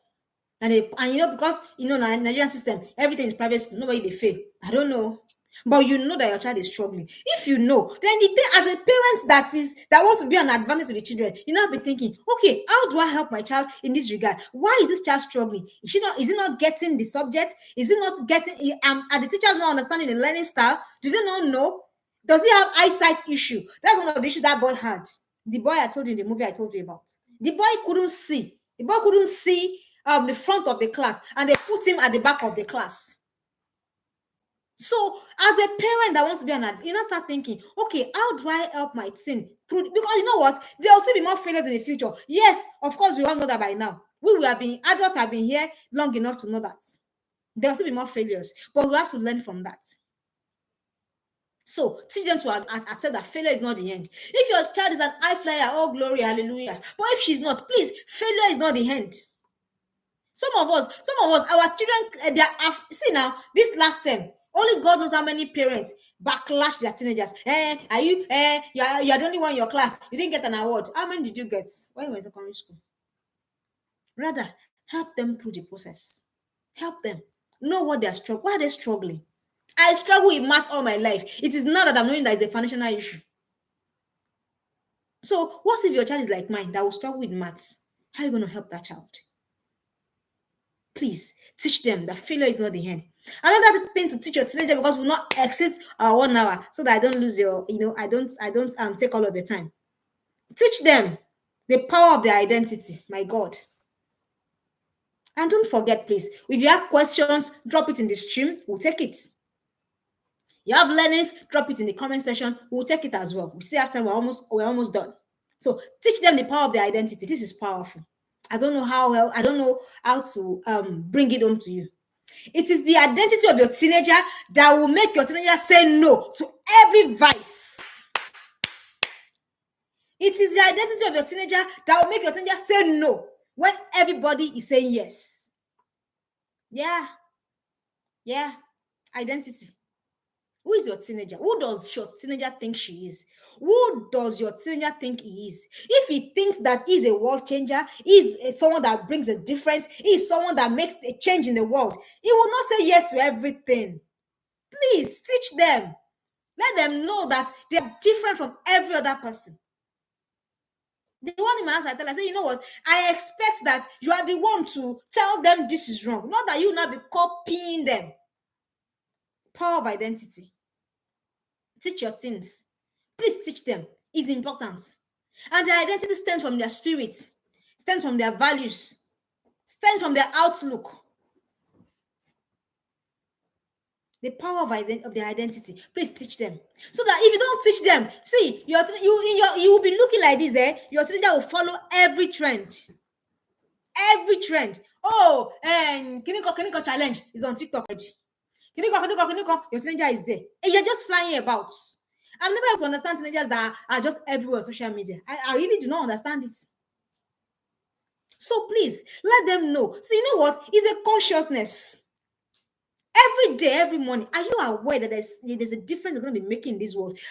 And because Nigerian system, everything is private school, nobody they fail. I don't know. But you know that your child is struggling. If you know, then as a parent that wants to be an advantage to the children, you now be thinking, okay, how do I help my child in this regard? Why is this child struggling? Is he not getting the subject? Is he not getting are the teachers not understanding the learning style? Do they not know? Does he have eyesight issue? That's one of the issues that boy had. The boy I told you in the movie I told you about. The boy couldn't see. The boy couldn't see the front of the class, and they put him at the back of the class. So as a parent that wants to be an adult, start thinking, okay, how do I help my teen through? Because you know what, there'll still be more failures in the future. Yes, of course, we all know that by now. Adults have been here long enough to know that there'll still be more failures, but we have to learn from that. So teach them to accept that failure is not the end. If your child is an high flyer, oh glory, hallelujah. But if she's not, please, failure is not the end. Some of us, our children, see now, this last term, only God knows how many parents backlash their teenagers. You're the only one in your class. You didn't get an award. How many did you get when you were in secondary school? Rather, help them through the process. Help them know what they're struggling. Why are they struggling? I struggle with maths all my life. It is not that I'm knowing that it's a financial issue. So what if your child is like mine that will struggle with maths? How are you going to help that child? Please teach them that failure is not the end. Another thing to teach your teenager, because we'll not exit our 1 hour, so that I don't lose your, I don't take all of your time. Teach them the power of their identity, my God. And don't forget, please, if you have questions, drop it in the stream. We'll take it. You have learnings, drop it in the comment section. We'll take it as well. We see after we're almost done. So teach them the power of their identity. This is powerful. I don't know how to bring it home to you. It is the identity of your teenager that will make your teenager say no to every vice. It is the identity of your teenager that will make your teenager say no when everybody is saying yes. Yeah. Identity. Who is your teenager? Who does your teenager think she is? Who does your teenager think he is? If he thinks that he's a world changer, he's someone that brings a difference, he's someone that makes a change in the world, he will not say yes to everything. Please teach them. Let them know that they're different from every other person. The one in my house, I say, you know what? I expect that you are the one to tell them this is wrong, not that you now be copying them. Power of identity. Teach your teens. Please teach them. It's important. And their identity stems from their spirit, stems from their values, stems from their outlook. The power of their identity. Please teach them. So that if you don't teach them, see, you will be looking like this, your teenager will follow every trend. Every trend. Oh, and Kiniko challenge is on TikTok. Kiniko, your teenager is there. And you're just flying about. I've never able to understand teenagers that are just everywhere on social media. I really do not understand it. So please let them know. So you know what? It's a consciousness. Every day, every morning, are you aware that there's a difference you're going to be making in this world? Do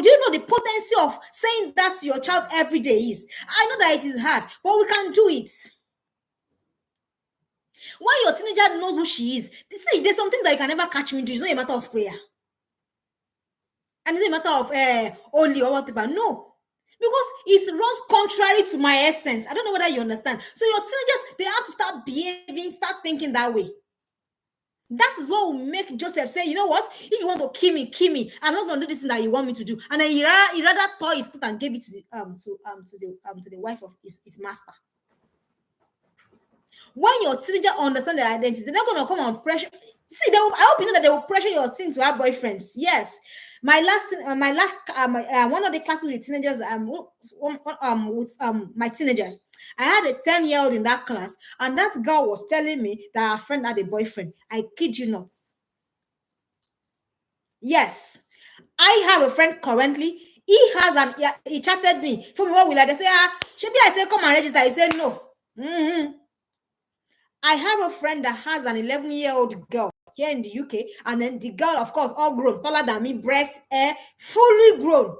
you know the potency of saying that to your child every day is? I know that it is hard, but we can do it. When your teenager knows who she is, see, there's some things that you can never catch me do. It's not a matter of prayer. And it's a matter of only or whatever. No. Because it runs contrary to my essence. I don't know whether you understand. So your teenagers, they have to start behaving, start thinking that way. That is what will make Joseph say, you know what? If you want to kill me. I'm not going to do this thing that you want me to do. And then he rather tore his coat and gave it to the wife of his master. When your teenager understand their identity, they're not going to come and pressure. See, I hope you know that they will pressure your teen to have boyfriends. Yes, one of the classes with the teenagers, with my teenagers, I had a 10-year-old in that class, and that girl was telling me that her friend had a boyfriend. I kid you not. Yes, I have a friend currently. He chatted me. For me, what will I? They say, should I say come and register? He said no. I have a friend that has an 11-year-old girl here in the UK, and then the girl, of course, all grown, taller than me, breast, hair, fully grown.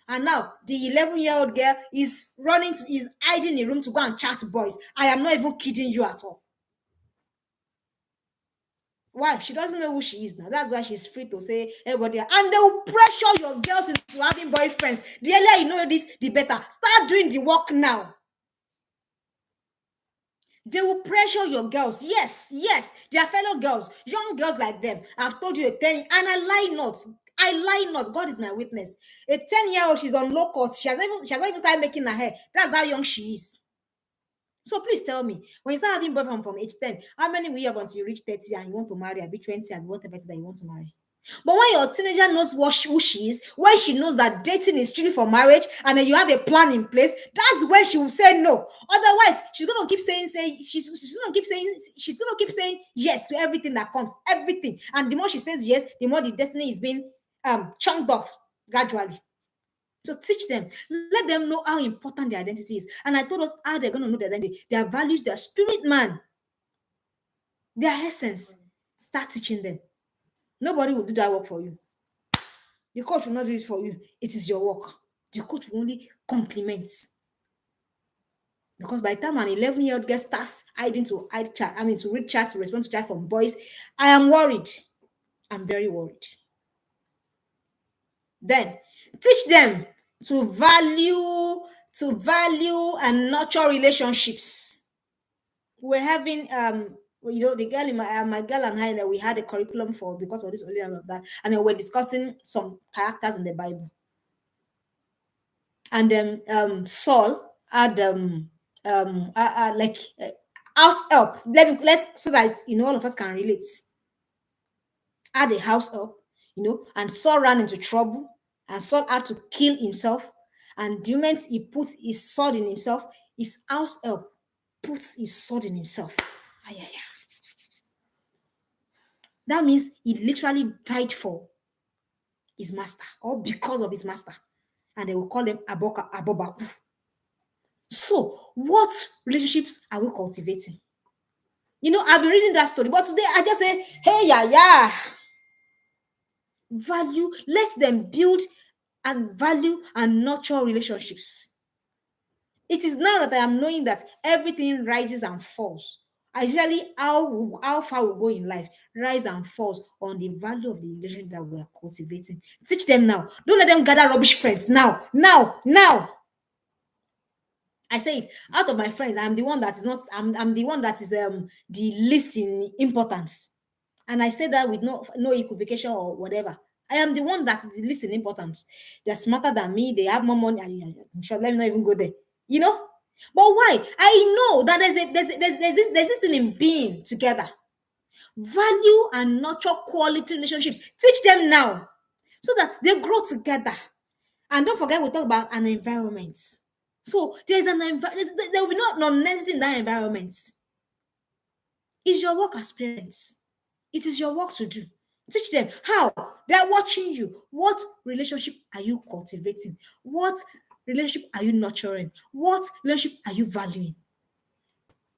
And now the 11-year-old girl is hiding in the room to go and chat boys. I am not even kidding you at all. Why? She doesn't know who she is now. That's why she's free to say everybody. And they will pressure your girls into having boyfriends. The earlier you know this, the better. Start doing the work now. They will pressure your girls. Yes, they are fellow girls, young girls like them. I've told you a 10, and I lie not. God is my witness. A 10-year-old, she's on low court. She has not even started making her hair. That's how young she is. So please tell me, when you start having boyfriend from age 10, how many will you have until you reach 30 and you want to marry, and be 20 and whatever it is that you want to marry? But when your teenager knows who she is, when she knows that dating is strictly for marriage, and then you have a plan in place, that's when she will say no. Otherwise, she's gonna keep saying yes to everything that comes, everything. And the more she says yes, the more the destiny is being chunked off gradually. So teach them, let them know how important their identity is. And I told us how they're gonna know their identity, their values, their spirit, man, their essence. Start teaching them. Nobody will do that work for you. The coach will not do it for you. It is your work. The coach will only compliment. Because by the time an 11-year-old girl starts to read chat, to respond to chat from boys, I am worried. I'm very worried. Then teach them to value and nurture relationships. We're having the girl in my girl and I, that we had a curriculum for because of this only and of that, and then we're discussing some characters in the Bible. And then Saul had house help. Let's so that all of us can relate. Had a house help, and Saul ran into trouble, and Saul had to kill himself. And the moment he put his sword in himself, his house help puts his sword in himself. That means he literally died for his master, or because of his master. And they will call them Abobaku. So, what relationships are we cultivating? I've been reading that story, but today I just say, hey, value, let them build and value and nurture relationships. It is now that I am knowing that everything rises and falls. Actually, how far we go in life rise and falls on the value of the relationship that we are cultivating. Teach them now. Don't let them gather rubbish friends now. I say it, out of my friends, I'm the one that is not. I'm the one that is the least in importance, and I say that with no equivocation or whatever. I am the one that is the least in importance. They're smarter than me. They have more money. I'm sure. Let me not even go there. But why? I know that there's this thing in being together. Value and nurture quality relationships. Teach them now so that they grow together. And don't forget, we talk about an environment. So there's an environment, there will be not nonsense in that environment. It's your work as parents. It is your work to do. Teach them how. They're watching you. What relationship are you cultivating? What relationship are you nurturing? What relationship are you valuing?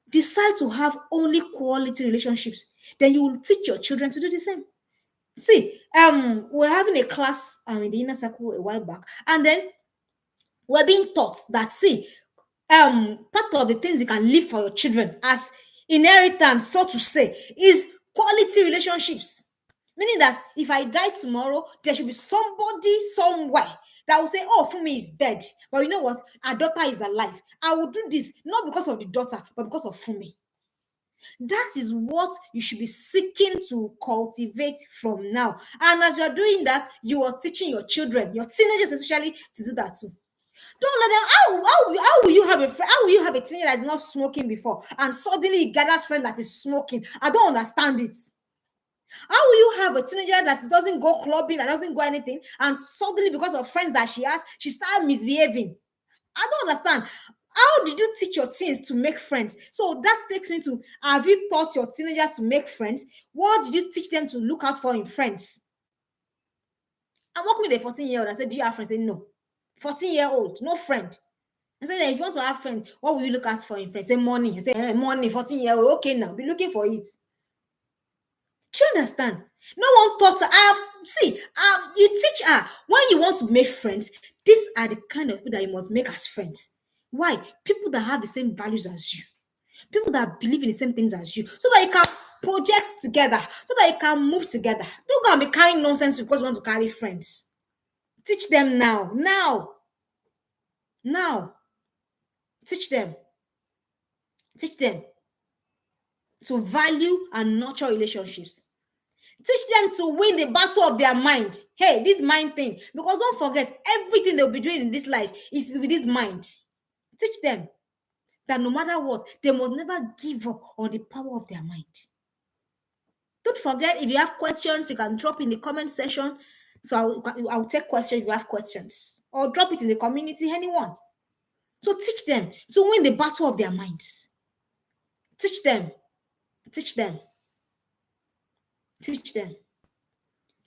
Decide to have only quality relationships. Then you will teach your children to do the same. See, we're having a class in the inner circle a while back, and then we're being taught that, see, part of the things you can leave for your children as inheritance, so to say, is quality relationships. Meaning that if I die tomorrow, there should be somebody somewhere that will say, oh, Fumi is dead. But you know what? Our daughter is alive. I will do this not because of the daughter, but because of Fumi. That is what you should be seeking to cultivate from now. And as you're doing that, you are teaching your children, your teenagers especially, to do that too. Don't let them. How will you have a friend? How will you have a teenager that is not smoking before, and suddenly he gathers friend that is smoking? I don't understand it. How will you have a teenager that doesn't go clubbing, that doesn't go anything, and suddenly because of friends that she has, she starts misbehaving? I don't understand. How did you teach your teens to make friends? So that takes me to, have you taught your teenagers to make friends? What did you teach them to look out for in friends? I'm working with a 14-year-old. I said, do you have friends? I said, no. 14-year-old, no friend. I said, if you want to have friends, what will you look out for in friends? Say money. I said, money, 14-year-old. Okay, now be looking for it. Do you understand? No one taught her. You teach her when you want to make friends. These are the kind of people that you must make as friends. Why? People that have the same values as you, people that believe in the same things as you, so that you can project together, so that you can move together. Don't go and be carrying nonsense because you want to carry friends. Teach them now. Teach them. Teach them to value and nurture relationships. Teach them to win the battle of their mind. Hey, this mind thing. Because don't forget, everything they'll be doing in this life is with this mind. Teach them that no matter what, they must never give up on the power of their mind. Don't forget, if you have questions, you can drop in the comment section. So I'll take questions if you have questions. Or drop it in the community, anyone. So teach them to win the battle of their minds. Teach them. Teach them. Teach them.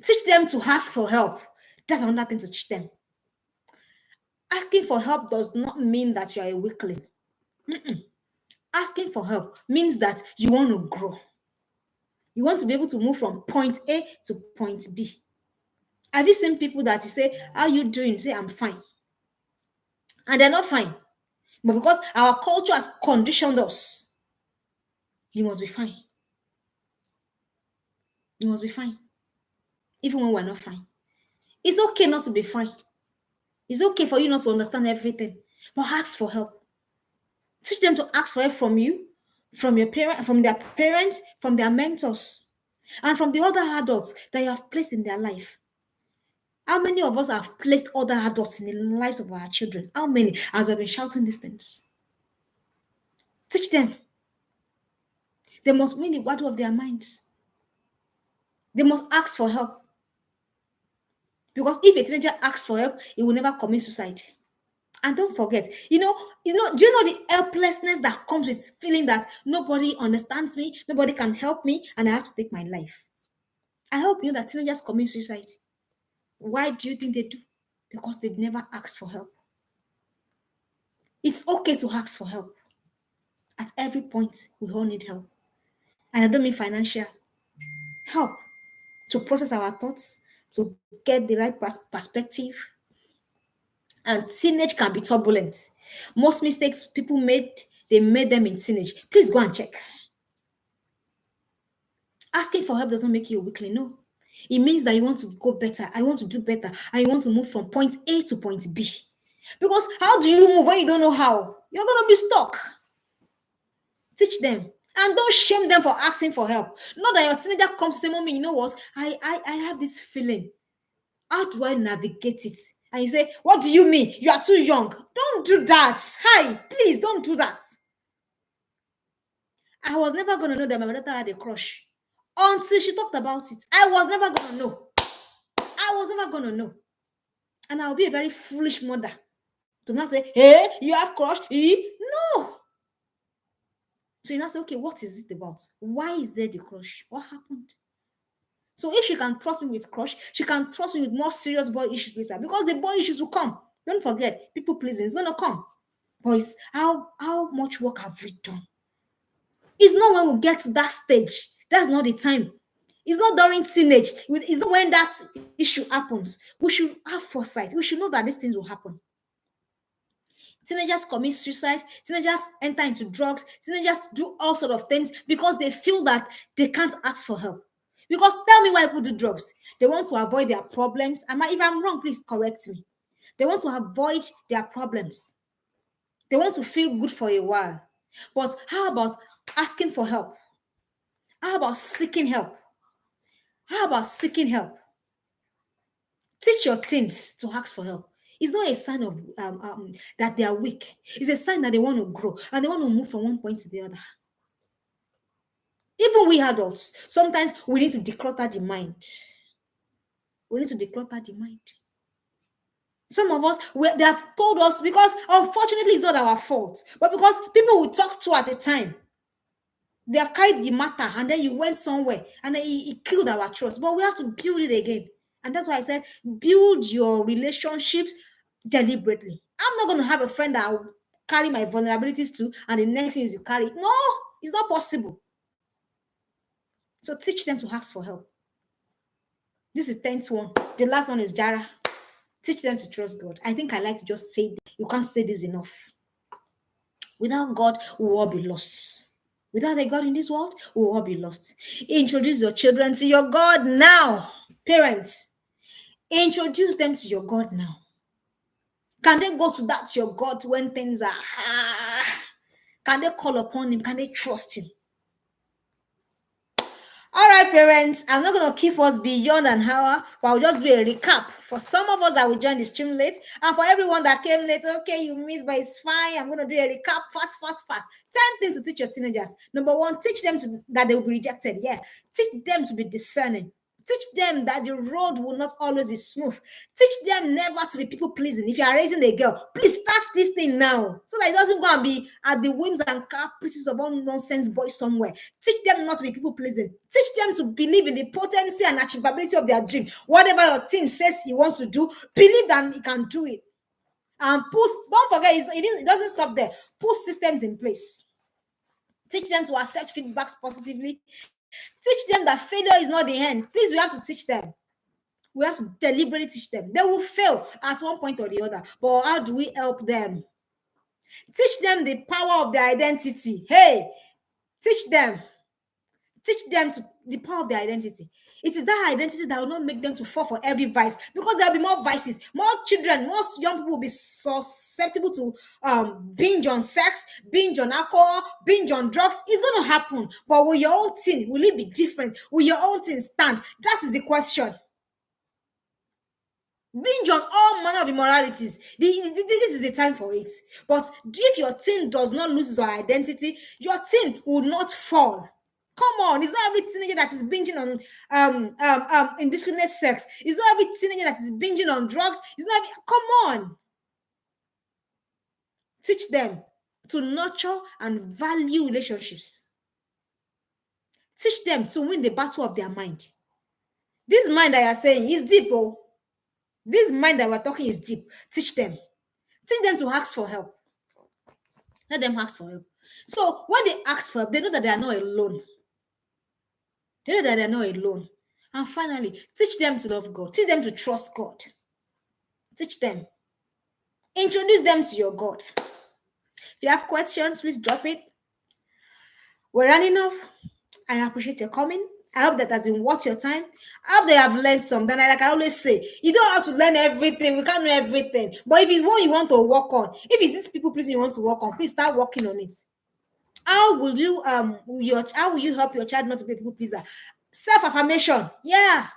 Teach them to ask for help. That's another thing to teach them. Asking for help does not mean that you are a weakling. Asking for help means that you want to grow. You want to be able to move from point A to point B. Have you seen people that you say, how are you doing? You say, I'm fine. And they're not fine. But because our culture has conditioned us, you must be fine. You must be fine. Even when we're not fine. It's okay not to be fine. It's okay for you not to understand everything. But ask for help. Teach them to ask for help from you, from your parent, from their parents, from their mentors, and from the other adults that you have placed in their life. How many of us have placed other adults in the lives of our children? How many, as we've been shouting these things? Teach them. They must win the battle of their minds. They must ask for help. Because if a teenager asks for help, he will never commit suicide. And don't forget, do you know the helplessness that comes with feeling that nobody understands me, nobody can help me, and I have to take my life? I hope you know that teenagers commit suicide. Why do you think they do? Because they've never asked for help. It's okay to ask for help. At every point, we all need help. And I don't mean financial help to process our thoughts, to get the right perspective. And teenage can be turbulent. Most mistakes people made, they made them in teenage. Please go and check. Asking for help doesn't make you a weakling, no. It means that you want to go better. I want to do better. And you want to move from point A to point B. Because how do you move when you don't know how? You're going to be stuck. Teach them. And don't shame them for asking for help. Not that your teenager comes to say, Mommy, you know what? I have this feeling. How do I navigate it? And you say, what do you mean? You are too young. Don't do that. Hi, please don't do that. I was never going to know that my daughter had a crush until she talked about it. I was never going to know. I was never going to know. And I'll be a very foolish mother to not say, hey, you have crush? No. So you now say, okay, what is it about? Why is there the crush? What happened? So if she can trust me with crush, she can trust me with more serious boy issues later, because the boy issues will come. Don't forget, people pleasing is gonna come. Boys, how much work have we done? It's not when we get to that stage. That's not the time. It's not during teenage. It's not when that issue happens. We should have foresight. We should know that these things will happen. Teenagers commit suicide. Teenagers enter into drugs. Teenagers do all sort of things because they feel that they can't ask for help. Because tell me why people do drugs. They want to avoid their problems. If I'm wrong, please correct me. They want to avoid their problems. They want to feel good for a while. But how about asking for help? How about seeking help? How about seeking help? Teach your teens to ask for help. It's not a sign of that they are weak. It's a sign that they want to grow and they want to move from one point to the other. Even we adults, sometimes we need to declutter the mind. We need to declutter the mind. Some of us, they have told us, because unfortunately it's not our fault, but because people we talk to at a time, they have carried the matter and then you went somewhere and then it killed our trust. But we have to build it again. And that's why I said, build your relationships deliberately. I'm not going to have a friend that I'll carry my vulnerabilities to, and the next thing is you carry it. No, it's not possible. So teach them to ask for help. This is 10th one. The last one is Jara. Teach them to trust God. I think I like to just say, you can't say this enough. Without God, we will all be lost. Without a God in this world, we will all be lost. Introduce your children to your God now. Parents, introduce them to your God now. Can they go to that your God when things are hard? Can they call upon him? Can they trust him? All right, parents, I'm not going to keep us beyond an hour, but I'll just do a recap for some of us that will join the stream late, and for everyone that came late. Okay, you missed, but it's fine. I'm going to do a recap fast. 10 things to teach your teenagers. Number one, teach them that they will be rejected. Yeah, teach them to be discerning. Teach them that the road will not always be smooth. Teach them never to be people pleasing. If you are raising a girl, please start this thing now, so that it doesn't go and be at the whims and caprices of one nonsense boy somewhere. Teach them not to be people pleasing. Teach them to believe in the potency and achievability of their dream. Whatever your team says he wants to do, believe that he can do it. And don't forget, it doesn't stop there. Put systems in place. Teach them to accept feedbacks positively. Teach them that failure is not the end. Please, we have to teach them. We have to deliberately teach them. They will fail at one point or the other. But how do we help them? Teach them the power of their identity. Hey, teach them to the power of their identity. It is that identity that will not make them to fall for every vice, because there'll be more vices. More children, more young people will be susceptible to binge on sex, binge on alcohol, binge on drugs. It's going to happen. But will your own thing, will it be different? Will your own thing stand? That is the question. Binge on all manner of immoralities. This is the time for it. But if your teen does not lose its identity, your teen will not fall. Come on, it's not every teenager that is binging on indiscriminate sex. It's not every teenager that is binging on drugs. It's not come on. Teach them to nurture and value relationships. Teach them to win the battle of their mind. This mind that you're saying is deep, oh. This mind that we're talking is deep. Teach them. Teach them to ask for help. Let them ask for help. So when they ask for help, they know that they are not alone. They know that they're not alone. And finally, teach them to love God. Teach them to trust God. Teach them. Introduce them to your God. If you have questions, please drop it. We're running up. I appreciate your coming. I hope that has been worth your time. I hope they have learned something. Like I always say, you don't have to learn everything. We can't know everything. But if it's one you want to work on, if it's this people pleasing you want to work on, please start working on it. How will you help your child not to be a people pleaser? Self-affirmation. Yeah.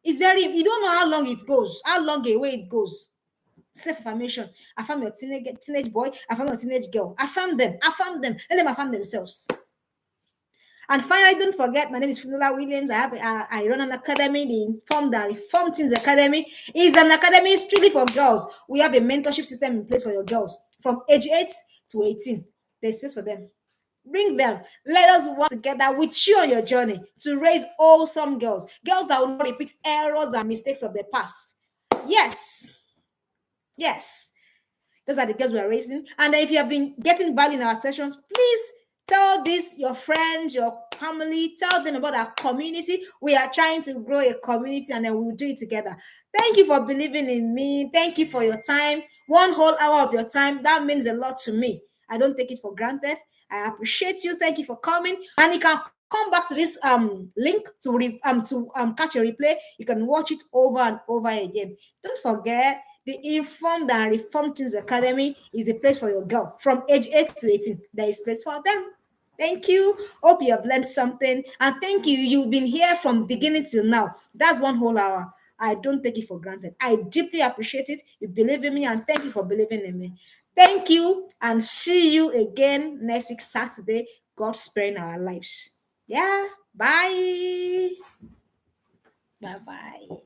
It's very, you don't know how long it goes, how long away it goes. Self-affirmation. Affirm your teenage boy, affirm your teenage girl. Affirm them, affirm them. Let them affirm themselves. And finally, don't forget, my name is Funula Williams. I run an academy, the Reform Teens Academy. Is an academy strictly for girls. We have a mentorship system in place for your girls from age 8 to 18. There's space for them. Bring them. Let us work together with you on your journey to raise awesome girls. Girls that will not repeat errors and mistakes of the past. Yes. Yes. Those are the girls we are raising. And if you have been getting value in our sessions, please tell this your friends, your family, tell them about our community. We are trying to grow a community and then we'll do it together. Thank you for believing in me. Thank you for your time. 1 whole hour of your time. That means a lot to me. I don't take it for granted. I appreciate you. Thank you for coming. And you can come back to this link to catch a replay. You can watch it over and over again. Don't forget, the Informed and Reformed Teens Academy is a place for your girl from age 8 to 18. There is place for them. Thank you. Hope you have learned something. And thank you. You've been here from beginning till now. That's 1 whole hour. I don't take it for granted. I deeply appreciate it. You believe in me, and thank you for believing in me. Thank you, and see you again next week, Saturday. God sparing our lives. Yeah. Bye. Bye bye.